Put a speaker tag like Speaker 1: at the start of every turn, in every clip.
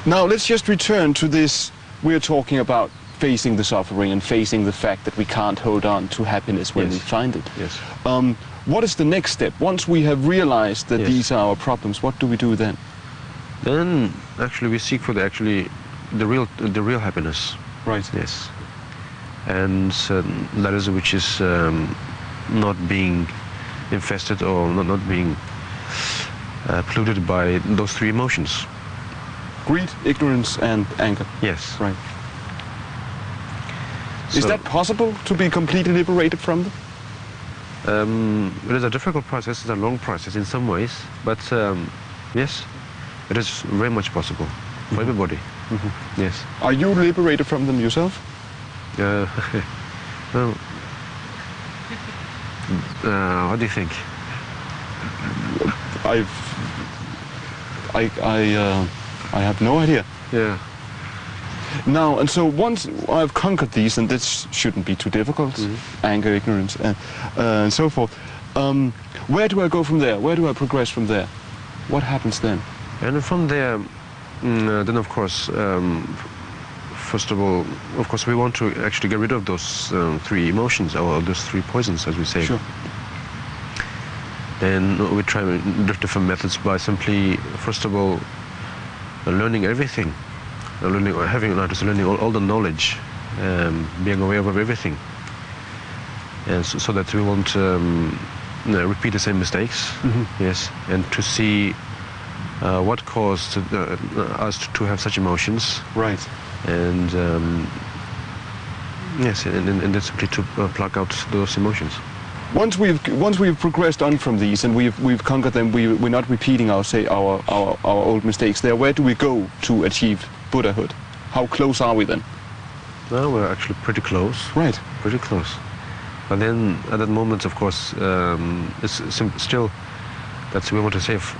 Speaker 1: Now let's just return to this. We're talking about facing the suffering and facing the fact that we can't hold on to happiness when we find it.
Speaker 2: Yes.
Speaker 1: What is the next step? Once we have realized that these are our problems, what do we do then?
Speaker 2: Then actually we seek for the real happiness.
Speaker 1: Right.
Speaker 2: Yes. And that is which is not being infested or not being polluted by those three emotions.
Speaker 1: Greed, ignorance, and anger.
Speaker 2: Yes.
Speaker 1: Right. Is that possible to be completely liberated from them?
Speaker 2: It is a difficult process, it's a long process in some ways, but yes, it is very much possible for everybody. Yes.
Speaker 1: Are you liberated from them yourself?
Speaker 2: Well, what do you think?
Speaker 1: I have no idea.
Speaker 2: Yeah.
Speaker 1: Now, and so once I've conquered these, and this shouldn't be too difficult, anger, ignorance, and so forth, where do I go from there? Where do I progress from there? What happens then?
Speaker 2: And from there, then of course, first of all, of course, we want to actually get rid of those three emotions, or those three poisons, as we say.
Speaker 1: Sure.
Speaker 2: Then we try different methods by simply, first of all, learning everything. Learning all the knowledge, being aware of everything, and so that we won't repeat the same mistakes. Yes, and to see what caused us to have such emotions.
Speaker 1: Right.
Speaker 2: And yes, and then simply to pluck out those emotions.
Speaker 1: Once we've progressed on from these and we've conquered them, we're not repeating our old mistakes there. Where do we go to achieve Buddhahood? How close are we then?
Speaker 2: Well, we're actually pretty close.
Speaker 1: Right.
Speaker 2: Pretty close. But then at that moment, of course, it's still that we want to save,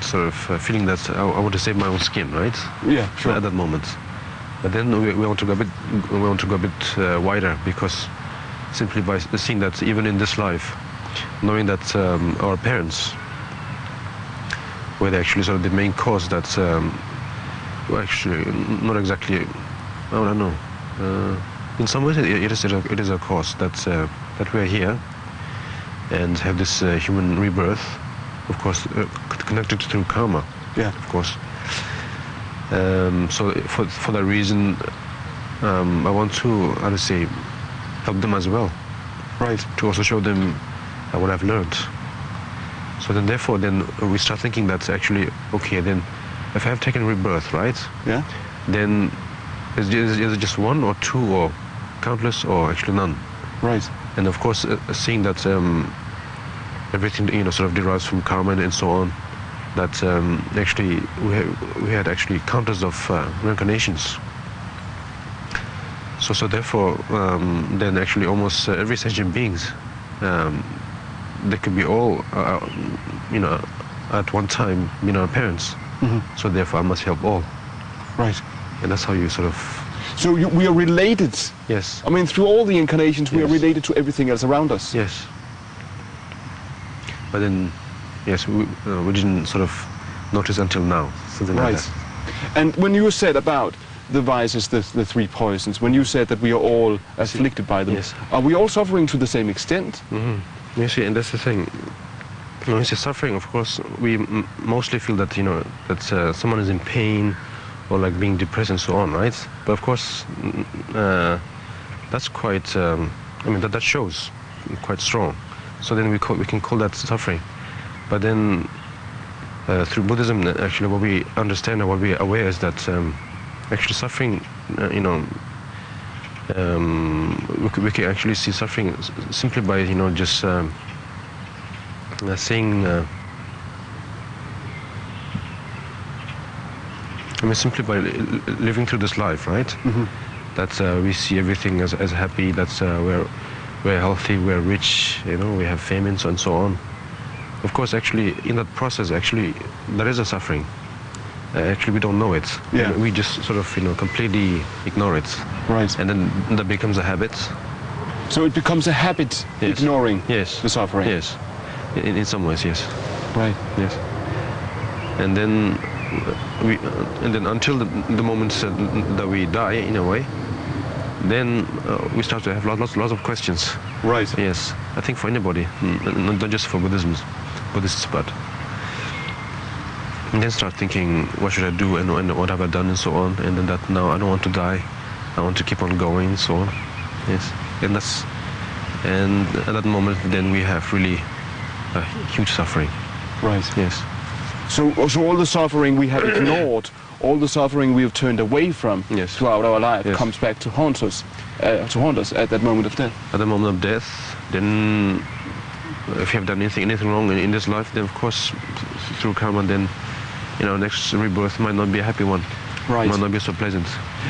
Speaker 2: sort of feeling that I want to save my own skin, right?
Speaker 1: Yeah, sure.
Speaker 2: At that moment. But then we want to go a bit wider, because simply by seeing that even in this life, knowing that our parents were actually sort of the main cause that, well, actually not exactly, I don't know. In some ways it is a cause that we are here and have this human rebirth, of course, connected through karma.
Speaker 1: Yeah.
Speaker 2: Of course. So for that reason, I want to, how to say, help them as well.
Speaker 1: Right.
Speaker 2: To also show them what I've learned. So then therefore then we start thinking that actually, okay, then if I have taken rebirth, right?
Speaker 1: Yeah.
Speaker 2: Then is it just one or two or countless or actually none?
Speaker 1: Right.
Speaker 2: And of course, seeing that everything, sort of derives from karma and so on, that actually we had actually countless of reincarnations. So therefore, then actually almost every sentient beings, they could be all, at one time, our parents. So therefore, I must help all.
Speaker 1: Right.
Speaker 2: And that's how you sort of...
Speaker 1: So we are related.
Speaker 2: Yes.
Speaker 1: I mean, through all the incarnations, we are
Speaker 2: Yes.
Speaker 1: related to everything else around us.
Speaker 2: Yes. But then, yes, we didn't sort of notice until now, something like that.
Speaker 1: And when you said about the vices, the three poisons, when you said that we are all afflicted by them,
Speaker 2: Yes.
Speaker 1: are we all suffering to the same extent?
Speaker 2: You see, and that's the thing. When you say suffering, of course, we mostly feel that, that someone is in pain or like being depressed and so on, right? But of course, that's quite, that shows quite strong. So then we can call that suffering. But then through Buddhism, actually what we understand and what we are aware is that actually suffering, we can actually see suffering simply by, just saying, simply by living through this life, right? That we see everything as happy, that we're healthy, we're rich, we have famines and so on. Of course, actually, in that process, actually, there is a suffering. Actually, we don't know it.
Speaker 1: Yeah.
Speaker 2: We just sort of, completely ignore it.
Speaker 1: Right.
Speaker 2: And then that becomes a habit.
Speaker 1: So it becomes a habit,
Speaker 2: Yes.
Speaker 1: ignoring
Speaker 2: Yes.
Speaker 1: the suffering.
Speaker 2: Yes. In some ways, yes.
Speaker 1: Right.
Speaker 2: Yes. And then and then until the moment that we die, in a way, then we start to have lots of questions.
Speaker 1: Right.
Speaker 2: Yes, I think for anybody, not just for Buddhists, but and then start thinking, what should I do, and what have I done, and so on, and then that now I don't want to die, I want to keep on going, and so on. Yes, and at that moment, then we have really a huge suffering.
Speaker 1: Right.
Speaker 2: Yes.
Speaker 1: So all the suffering we have ignored, all the suffering we have turned away from
Speaker 2: Yes.
Speaker 1: throughout our life
Speaker 2: Yes.
Speaker 1: comes back to haunt us at that moment of death.
Speaker 2: At the moment of death, then if you have done anything wrong in this life, then of course through karma, then next rebirth might not be a happy one.
Speaker 1: Right.
Speaker 2: Might not be so pleasant.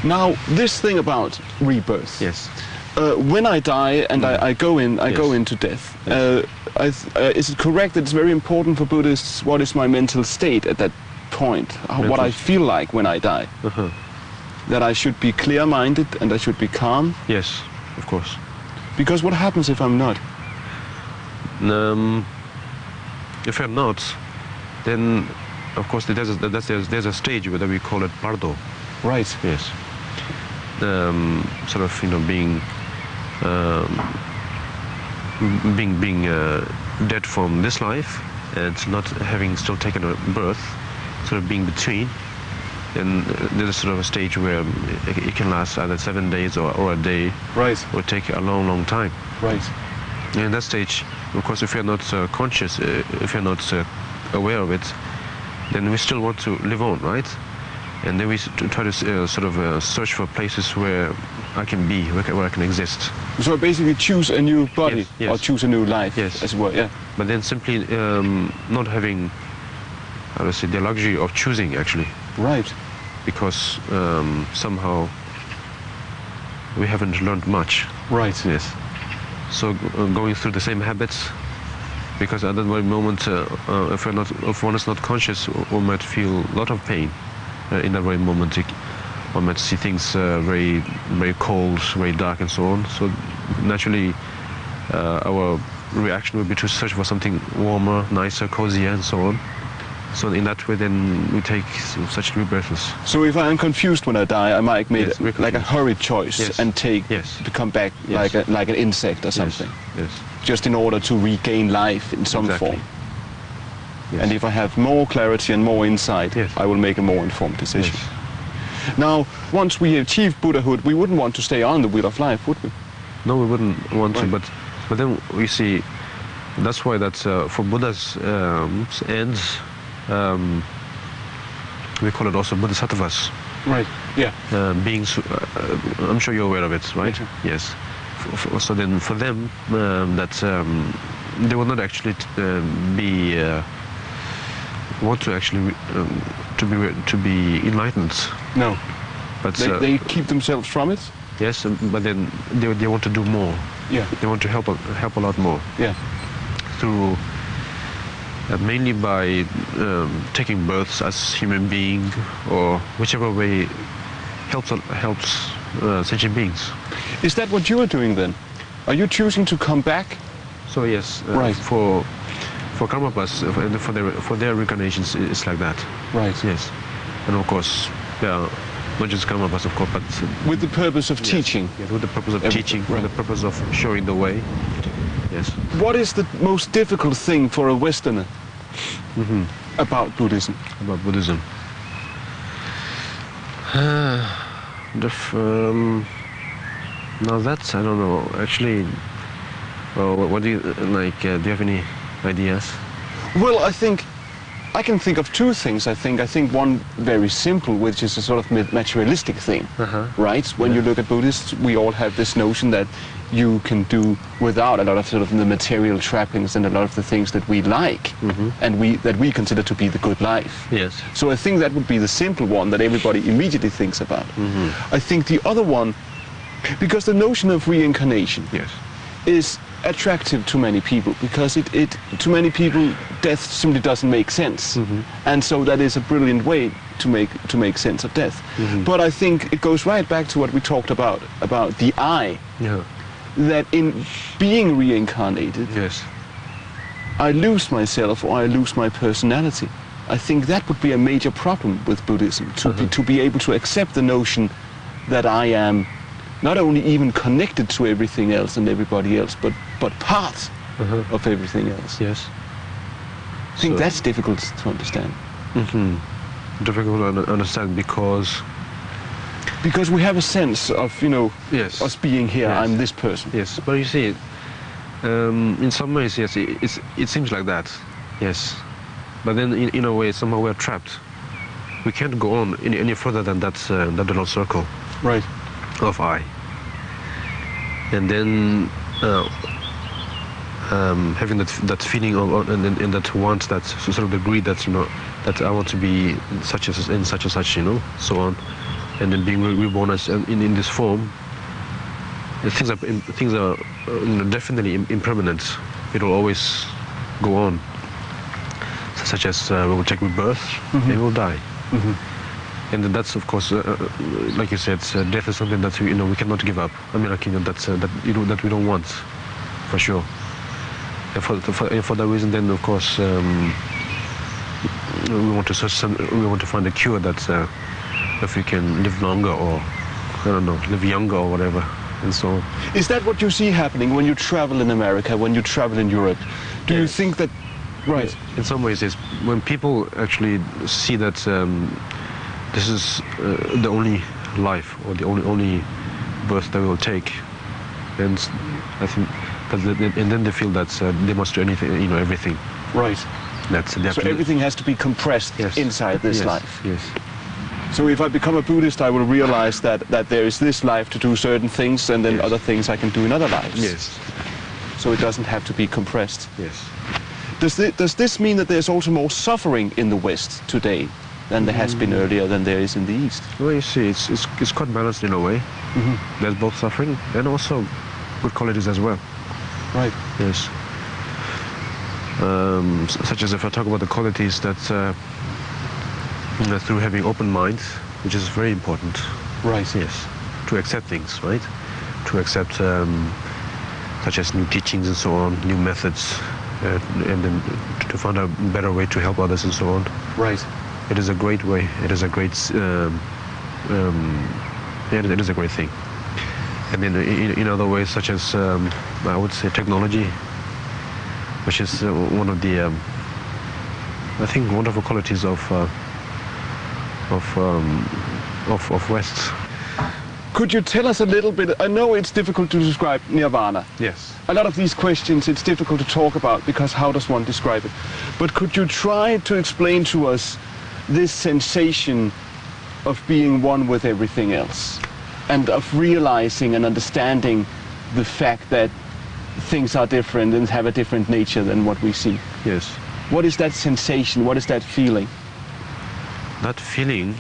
Speaker 1: Now, this thing about rebirth.
Speaker 2: Yes.
Speaker 1: When I die and I go
Speaker 2: Yes.
Speaker 1: into death,
Speaker 2: Yes.
Speaker 1: is it correct that it's very important for Buddhists what is my mental state at that point, what I feel like when I die?
Speaker 2: Uh-huh.
Speaker 1: That I should be clear-minded and I should be calm?
Speaker 2: Yes, of course.
Speaker 1: Because what happens if I'm not?
Speaker 2: If I'm not, then of course there's a stage where we call it bardo.
Speaker 1: Right.
Speaker 2: Yes. Sort of being dead from this life and not having still taken a birth, sort of being between. And there's sort of a stage where it can last either 7 days or a day.
Speaker 1: Right.
Speaker 2: Or take a long time.
Speaker 1: Right.
Speaker 2: And in that stage, of course, if you're not conscious, if you're not aware of it, then we still want to live on, right? And then we try to search for places where I can be, where I can exist.
Speaker 1: So I basically choose a new body
Speaker 2: Yes.
Speaker 1: or choose a new life,
Speaker 2: Yes.
Speaker 1: as well. Yeah.
Speaker 2: But then simply not having, how to say, the luxury of choosing, actually.
Speaker 1: Right.
Speaker 2: Because somehow we haven't learned much.
Speaker 1: Right.
Speaker 2: Yes. So going through the same habits, because at that very moment, if one is not conscious, one might feel a lot of pain. In that very moment, one might see things very, very cold, very dark, and so on. So naturally, our reaction would be to search for something warmer, nicer, cozier, and so on. So in that way, then we take such rebirths.
Speaker 1: So if I am confused when I die, I might make
Speaker 2: Yes, we're
Speaker 1: like a
Speaker 2: confused.
Speaker 1: hurried choice
Speaker 2: Yes.
Speaker 1: and
Speaker 2: Yes.
Speaker 1: become back
Speaker 2: Yes.
Speaker 1: like an insect or something,
Speaker 2: Yes.
Speaker 1: just in order to regain life in some
Speaker 2: Exactly.
Speaker 1: form.
Speaker 2: Yes.
Speaker 1: And if I have more clarity and more insight,
Speaker 2: Yes.
Speaker 1: I will make a more informed decision.
Speaker 2: Yes.
Speaker 1: Now, once we achieve Buddhahood, we wouldn't want to stay on the wheel of life, would we?
Speaker 2: No, we wouldn't want
Speaker 1: Right.
Speaker 2: to, but then we see that's why that for Buddha's ends, we call it also Bodhisattvas,
Speaker 1: Right. Yeah.
Speaker 2: beings. I'm sure you're aware of it, right?
Speaker 1: Sure.
Speaker 2: Yes. So then, for them, they will not actually want to actually to be enlightened,
Speaker 1: No.
Speaker 2: but
Speaker 1: They keep themselves from it.
Speaker 2: yes, but then they want to do more.
Speaker 1: Yeah.
Speaker 2: They want to help a lot more.
Speaker 1: Yeah.
Speaker 2: Through mainly by taking births as human being, or whichever way helps sentient beings.
Speaker 1: Is that what you are doing then? Are you choosing to come back?
Speaker 2: So yes,
Speaker 1: Right.
Speaker 2: for Karmapas, for their reincarnations, it's like that.
Speaker 1: Right.
Speaker 2: Yes, and of course, not just Karmapas, of course, but
Speaker 1: With the purpose of
Speaker 2: yes,
Speaker 1: teaching.
Speaker 2: yes, with the purpose of
Speaker 1: Everything,
Speaker 2: teaching,
Speaker 1: right.
Speaker 2: with the purpose of showing the way. Yes.
Speaker 1: What is the most difficult thing for a Westerner about Buddhism?
Speaker 2: About Buddhism. Now that's, I don't know. Actually, well, what do you like? Do you have any ideas?
Speaker 1: Well, I can think of two things. I think one very simple, which is a sort of materialistic thing, right? When you look at Buddhists, we all have this notion that you can do without a lot of sort of the material trappings and a lot of the things that we like and that we consider to be the good life.
Speaker 2: Yes.
Speaker 1: So I think that would be the simple one that everybody immediately thinks about. I think the other one, because the notion of reincarnation
Speaker 2: Yes.
Speaker 1: is attractive to many people, because it to many people death simply doesn't make sense, and so that is a brilliant way to make sense of death. But I think it goes right back to what we talked about the I,
Speaker 2: Yeah.
Speaker 1: that in being reincarnated
Speaker 2: Yes.
Speaker 1: I lose myself, or I lose my personality, I think that would be a major problem with Buddhism, to be able to accept the notion that I am not only even connected to everything else and everybody else, but part of everything else.
Speaker 2: Yes.
Speaker 1: I think that's difficult to understand.
Speaker 2: Difficult to understand because
Speaker 1: we have a sense of,
Speaker 2: yes,
Speaker 1: us being here.
Speaker 2: Yes.
Speaker 1: I'm this person.
Speaker 2: Yes, but you see, in some ways, yes, it seems like that. Yes, but then in a way, somehow we're trapped. We can't go on any further than that little circle.
Speaker 1: Right.
Speaker 2: Of I. And then having that feeling and that want, that sort of the greed that that I want to be such and such, so on, and then being reborn as in this form. Things are definitely impermanent. It will always go on. Such as we will take rebirth and we will die. And that's, of course, like you said, death is something that we cannot give up. I mean, that we don't want, for sure. And for that reason, then of course, we want to search we want to find a cure that if we can live longer, or I don't know, live younger or whatever, and so on.
Speaker 1: Is that what you see happening when you travel in America, when you travel in Europe? Do you think that? Right.
Speaker 2: In some ways, it's when people actually see that this is the only life or the only birth that we will take, and I think and then they feel that they must do anything, everything.
Speaker 1: Right.
Speaker 2: So
Speaker 1: everything has to be compressed inside this life.
Speaker 2: Yes.
Speaker 1: So if I become a Buddhist, I will realize that there is this life to do certain things, and then other things I can do in other lives.
Speaker 2: Yes.
Speaker 1: So it doesn't have to be compressed.
Speaker 2: Yes.
Speaker 1: Does this mean that there's also more suffering in the West today than there has been earlier, than there is in the East?
Speaker 2: Well, you see, it's quite balanced in a way. There's both suffering and also good qualities as well.
Speaker 1: Right.
Speaker 2: Yes. Such as if I talk about the qualities that through having open mind, which is very important.
Speaker 1: Right.
Speaker 2: Yes. To accept things, right? To accept such as new teachings and so on, new methods, and then to find a better way to help others and so on.
Speaker 1: Right.
Speaker 2: It is a great way. It is a great. It is a great thing. And then in other ways, such as I would say technology, which is one of the I think wonderful qualities of West.
Speaker 1: Could you tell us a little bit? I know it's difficult to describe nirvana.
Speaker 2: Yes.
Speaker 1: A lot of these questions it's difficult to talk about, because how does one describe it? But could you try to explain to us this sensation of being one with everything else, and of realizing and understanding the fact that things are different and have a different nature than what we see?
Speaker 2: Yes.
Speaker 1: What is that sensation? What is that feeling?
Speaker 2: That feeling.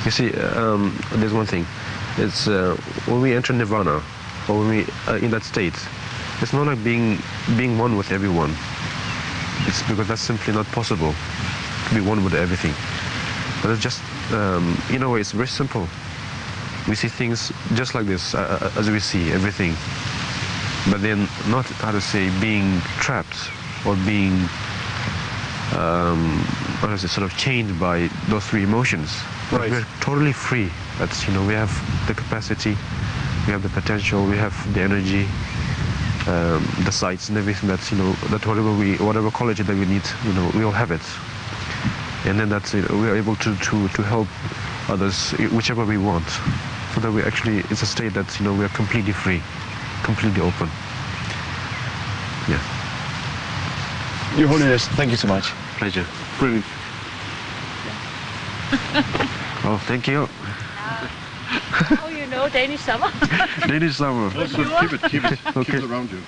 Speaker 2: You see, there's one thing. It's when we enter nirvana, or when we in that state, it's not like being one with everyone. It's because that's simply not possible to be one with everything. But it's just, in a way, it's very simple. We see things just like this, as we see everything. But then not, how to say, being trapped or being, how to say, sort of chained by those three emotions. But we're totally free. That's, we have the capacity, we have the potential, we have the energy, the sights and everything that's, that whatever quality that we need, we all have it. And then that's, we are able to help others whichever we want. So that we actually, it's a state that, we are completely free, completely open. Yeah.
Speaker 1: Your Holiness, thank you so much.
Speaker 2: Pleasure.
Speaker 1: Brilliant.
Speaker 2: Oh, thank you.
Speaker 3: Oh, you know Danish summer?
Speaker 2: Danish summer.
Speaker 3: Sure.
Speaker 4: Keep it around you.